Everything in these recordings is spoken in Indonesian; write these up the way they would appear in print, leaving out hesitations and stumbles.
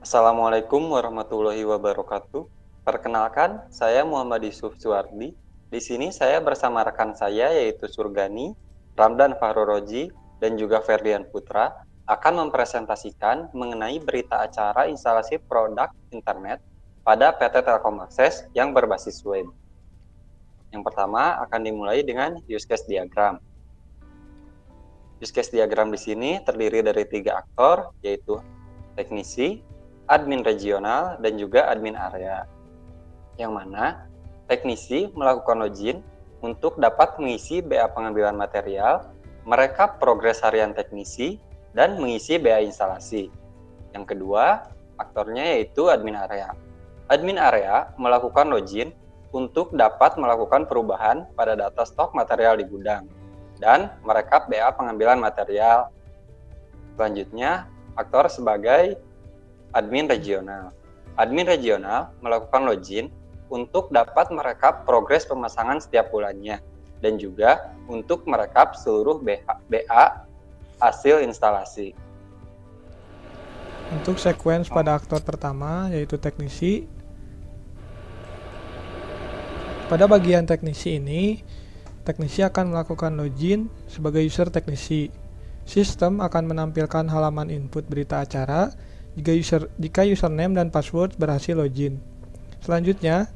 Assalamualaikum warahmatullahi wabarakatuh. Perkenalkan, saya Muhammad Yusuf Suwardi. Di sini saya bersama rekan saya yaitu Surgani, Ramdan Fahroroji, dan juga Ferdian Putra akan mempresentasikan mengenai berita acara instalasi produk internet pada PT Telkom Akses yang berbasis web. Yang pertama akan dimulai dengan use case diagram. Use case diagram di sini terdiri dari 3 aktor, yaitu teknisi, admin regional, dan juga admin area. Yang mana teknisi melakukan login untuk dapat mengisi BA pengambilan material, merekap progres harian teknisi, dan mengisi BA instalasi. Yang kedua, aktornya yaitu admin area. Admin area melakukan login untuk dapat melakukan perubahan pada data stok material di gudang dan merekap BA pengambilan material. Selanjutnya, aktor sebagai admin regional. Admin regional melakukan login untuk dapat merekap progres pemasangan setiap bulannya dan juga untuk merekap seluruh BA hasil instalasi. Untuk sequence pada aktor pertama yaitu teknisi. Pada bagian teknisi ini, teknisi akan melakukan login sebagai user teknisi. Sistem akan menampilkan halaman input berita acara jika username dan password berhasil login. Selanjutnya,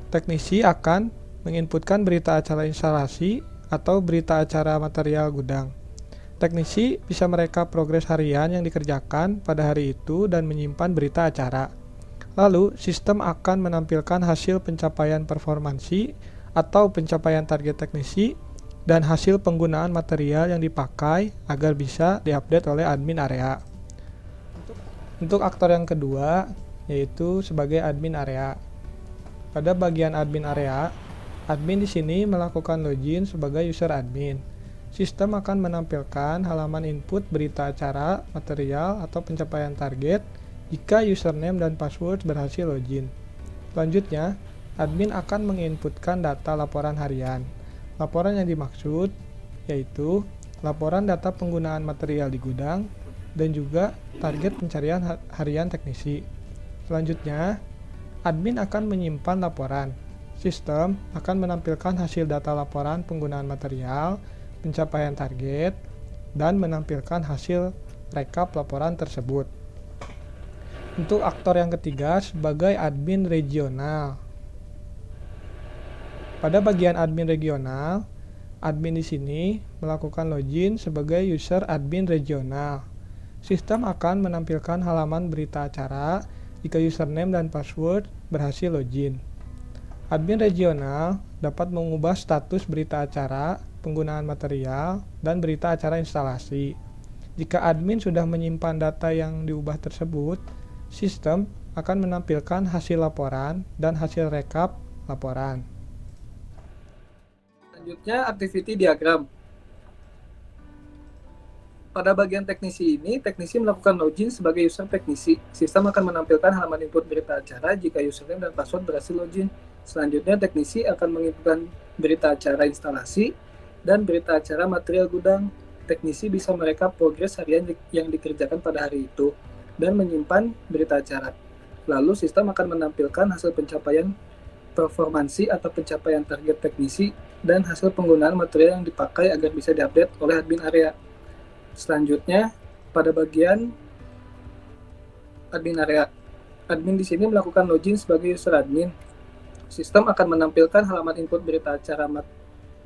teknisi akan menginputkan berita acara instalasi atau berita acara material gudang. Teknisi bisa merekap progres harian yang dikerjakan pada hari itu dan menyimpan berita acara. Lalu, sistem akan menampilkan hasil pencapaian performansi atau pencapaian target teknisi dan hasil penggunaan material yang dipakai agar bisa diupdate oleh admin area. Untuk aktor yang kedua, yaitu sebagai admin area. Pada bagian admin area, admin di sini melakukan login sebagai user admin. Sistem akan menampilkan halaman input berita acara, material, atau pencapaian target jika username dan password berhasil login. Selanjutnya, admin akan menginputkan data laporan harian. Laporan yang dimaksud yaitu laporan data penggunaan material di gudang dan juga target pencarian harian teknisi. Selanjutnya, admin akan menyimpan laporan. Sistem akan menampilkan hasil data laporan penggunaan material, pencapaian target, dan menampilkan hasil rekap laporan tersebut. Untuk aktor yang ketiga sebagai admin regional. Pada bagian admin regional, admin di sini melakukan login sebagai user admin regional. Sistem akan menampilkan halaman berita acara jika username dan password berhasil login. Admin regional dapat mengubah status berita acara, penggunaan material, dan berita acara instalasi. Jika admin sudah menyimpan data yang diubah tersebut, sistem akan menampilkan hasil laporan dan hasil rekap laporan. Selanjutnya, activity diagram. Pada bagian teknisi ini, teknisi melakukan login sebagai user teknisi. Sistem akan menampilkan halaman input berita acara jika username dan password berhasil login. Selanjutnya, teknisi akan menginputkan berita acara instalasi dan berita acara material gudang. Teknisi bisa merekap progres harian yang dikerjakan pada hari itu dan menyimpan berita acara. Lalu, sistem akan menampilkan hasil pencapaian performansi atau pencapaian target teknisi dan hasil penggunaan material yang dipakai agar bisa diupdate oleh admin area. Selanjutnya, pada bagian admin area, admin di sini melakukan login sebagai user admin. Sistem akan menampilkan halaman input berita acara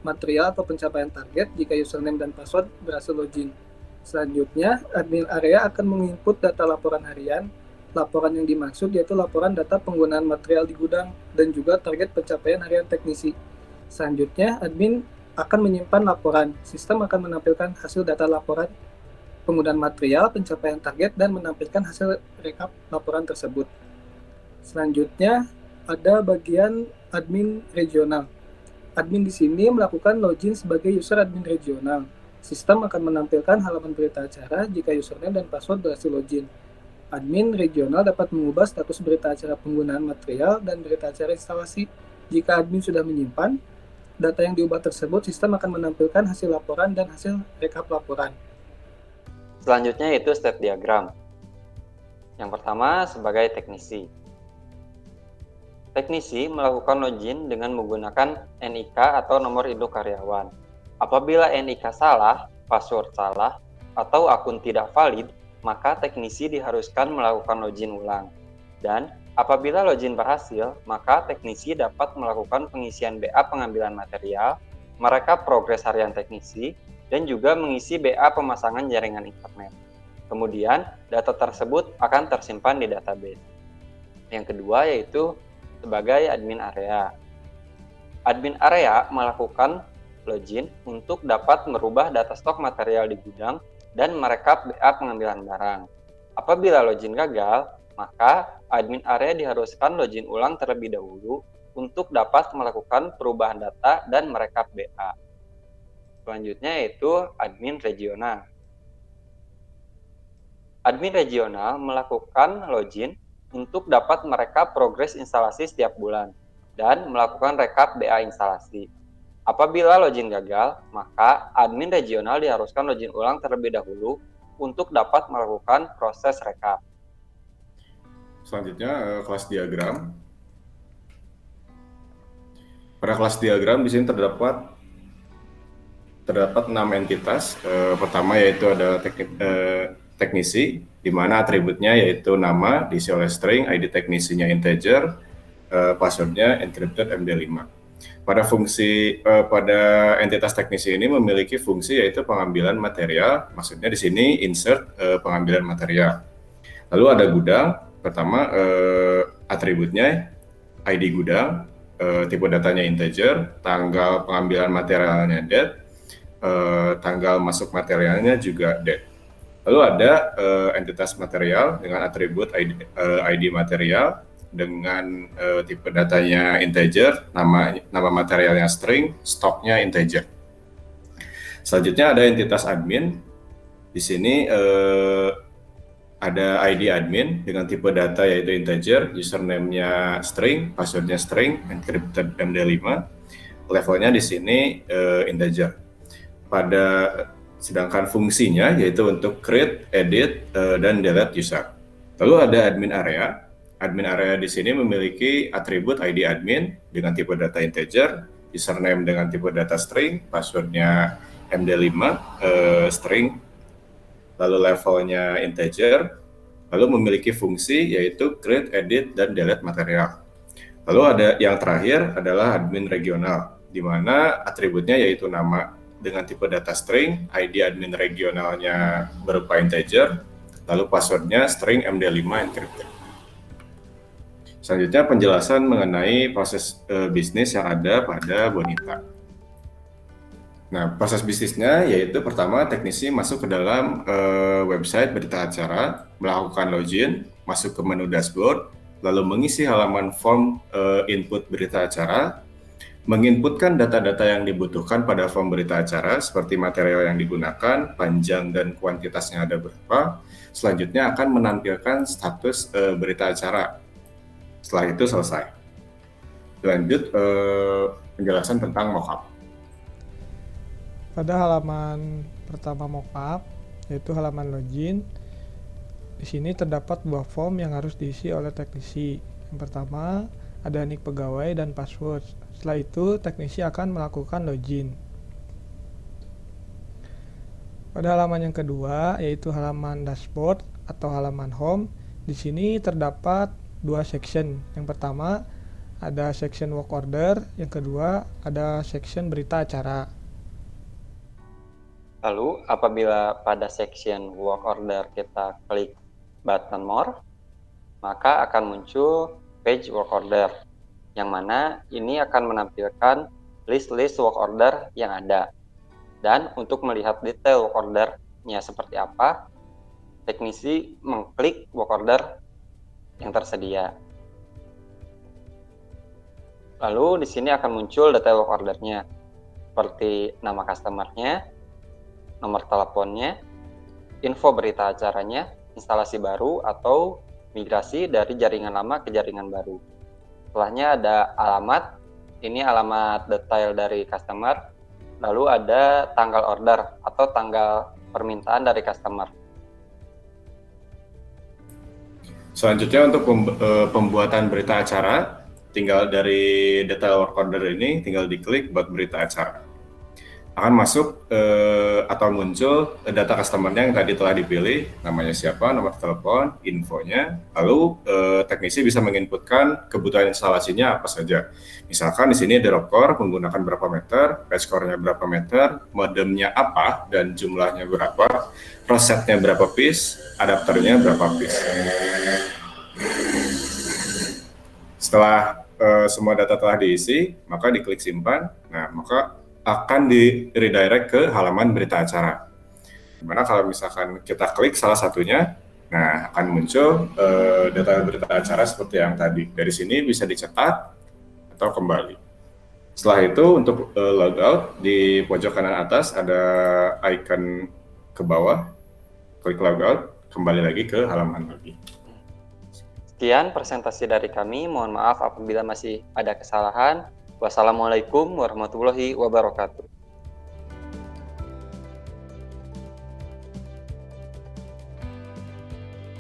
material atau pencapaian target jika username dan password berhasil login. Selanjutnya, admin area akan menginput data laporan harian. Laporan yang dimaksud yaitu laporan data penggunaan material di gudang dan juga target pencapaian harian teknisi. Selanjutnya, admin akan menyimpan laporan. Sistem akan menampilkan hasil data laporan penggunaan material, pencapaian target, dan menampilkan hasil rekap laporan tersebut. Selanjutnya, ada bagian admin regional. Admin di sini melakukan login sebagai user admin regional. Sistem akan menampilkan halaman berita acara jika username dan password berhasil login. Admin regional dapat mengubah status berita acara penggunaan material dan berita acara instalasi. Jika admin sudah menyimpan data yang diubah tersebut, sistem akan menampilkan hasil laporan dan hasil rekap laporan. Selanjutnya yaitu state diagram. Yang pertama, sebagai teknisi. Teknisi melakukan login dengan menggunakan NIK atau nomor induk karyawan. Apabila NIK salah, password salah, atau akun tidak valid, maka teknisi diharuskan melakukan login ulang. Dan apabila login berhasil, maka teknisi dapat melakukan pengisian BA pengambilan material, merekap progres harian teknisi, dan juga mengisi BA pemasangan jaringan internet. Kemudian, data tersebut akan tersimpan di database. Yang kedua yaitu sebagai admin area. Admin area melakukan login untuk dapat merubah data stok material di gudang dan merekap BA pengambilan barang. Apabila login gagal, maka admin area diharuskan login ulang terlebih dahulu untuk dapat melakukan perubahan data dan merekap BA. Selanjutnya yaitu admin regional. Admin regional melakukan login untuk dapat merekap progres instalasi setiap bulan dan melakukan rekap BA instalasi. Apabila login gagal, maka admin regional diharuskan login ulang terlebih dahulu untuk dapat melakukan proses rekap. Selanjutnya kelas diagram. Pada kelas diagram di sini terdapat 6 entitas. Pertama yaitu ada teknisi, di mana atributnya yaitu nama diisi oleh string, ID teknisinya integer, passwordnya encrypted MD5. Pada entitas teknisi ini memiliki fungsi yaitu pengambilan material, maksudnya di sini insert pengambilan material. Lalu ada gudang, pertama atributnya ID gudang, tipe datanya integer, tanggal pengambilan materialnya date, tanggal masuk materialnya juga date. Lalu ada entitas material dengan atribut ID material dengan tipe datanya integer, nama materialnya string, stoknya integer. Selanjutnya ada entitas admin. Di sini ada ID admin dengan tipe data yaitu integer, username-nya string, password-nya string, encrypted MD5. Levelnya di sini integer. Sedangkan fungsinya yaitu untuk create, edit, dan delete user. Lalu ada admin area. Admin area di sini memiliki atribut ID admin dengan tipe data integer, username dengan tipe data string, passwordnya MD5 string, lalu levelnya integer, lalu memiliki fungsi yaitu create, edit, dan delete material. Lalu ada yang terakhir adalah admin regional, di mana atributnya yaitu nama dengan tipe data string, ID admin regionalnya berupa integer, lalu passwordnya string MD5 encrypted. Selanjutnya penjelasan mengenai proses bisnis yang ada pada Bonita. Nah, proses bisnisnya yaitu pertama teknisi masuk ke dalam website berita acara, melakukan login, masuk ke menu dashboard, lalu mengisi halaman form input berita acara, menginputkan data-data yang dibutuhkan pada form berita acara seperti material yang digunakan, panjang dan kuantitasnya ada berapa. Selanjutnya akan menampilkan status berita acara. Setelah itu selesai. Lanjut penjelasan tentang mockup. Pada halaman pertama mockup, yaitu halaman login, di sini terdapat dua form yang harus diisi oleh teknisi. Yang pertama, ada nick pegawai dan password. Setelah itu, teknisi akan melakukan login. Pada halaman yang kedua, yaitu halaman dashboard atau halaman home, di sini terdapat dua section. Yang pertama, ada section work order, yang kedua, ada section berita acara. Lalu, apabila pada section work order kita klik button more, maka akan muncul page work order, yang mana ini akan menampilkan list-list work order yang ada. Dan untuk melihat detail work order-nya seperti apa, teknisi mengklik work order yang tersedia. Lalu di sini akan muncul detail work order-nya, seperti nama customer-nya, nomor teleponnya, info berita acaranya, instalasi baru atau migrasi dari jaringan lama ke jaringan baru. Setelahnya ada alamat, ini alamat detail dari customer, lalu ada tanggal order atau tanggal permintaan dari customer. Selanjutnya untuk pembuatan berita acara, tinggal dari detail work order ini tinggal diklik buat berita acara. Akan masuk atau muncul data customer-nya yang tadi telah dipilih, namanya siapa, nomor telepon, infonya, lalu teknisi bisa menginputkan kebutuhan instalasinya apa saja. Misalkan di sini dropcore menggunakan berapa meter, patch core-nya berapa meter, modemnya apa dan jumlahnya berapa, rosetnya berapa piece, adapternya berapa piece. Setelah semua data telah diisi, maka diklik simpan. Nah, maka akan di redirect ke halaman berita acara. Dimana kalau misalkan kita klik salah satunya, nah akan muncul data berita acara seperti yang tadi. Dari sini bisa dicetak atau kembali. Setelah itu untuk logout, di pojok kanan atas ada icon ke bawah, klik logout, kembali lagi ke halaman lagi. Sekian presentasi dari kami. Mohon maaf apabila masih ada kesalahan. Wassalamualaikum warahmatullahi wabarakatuh.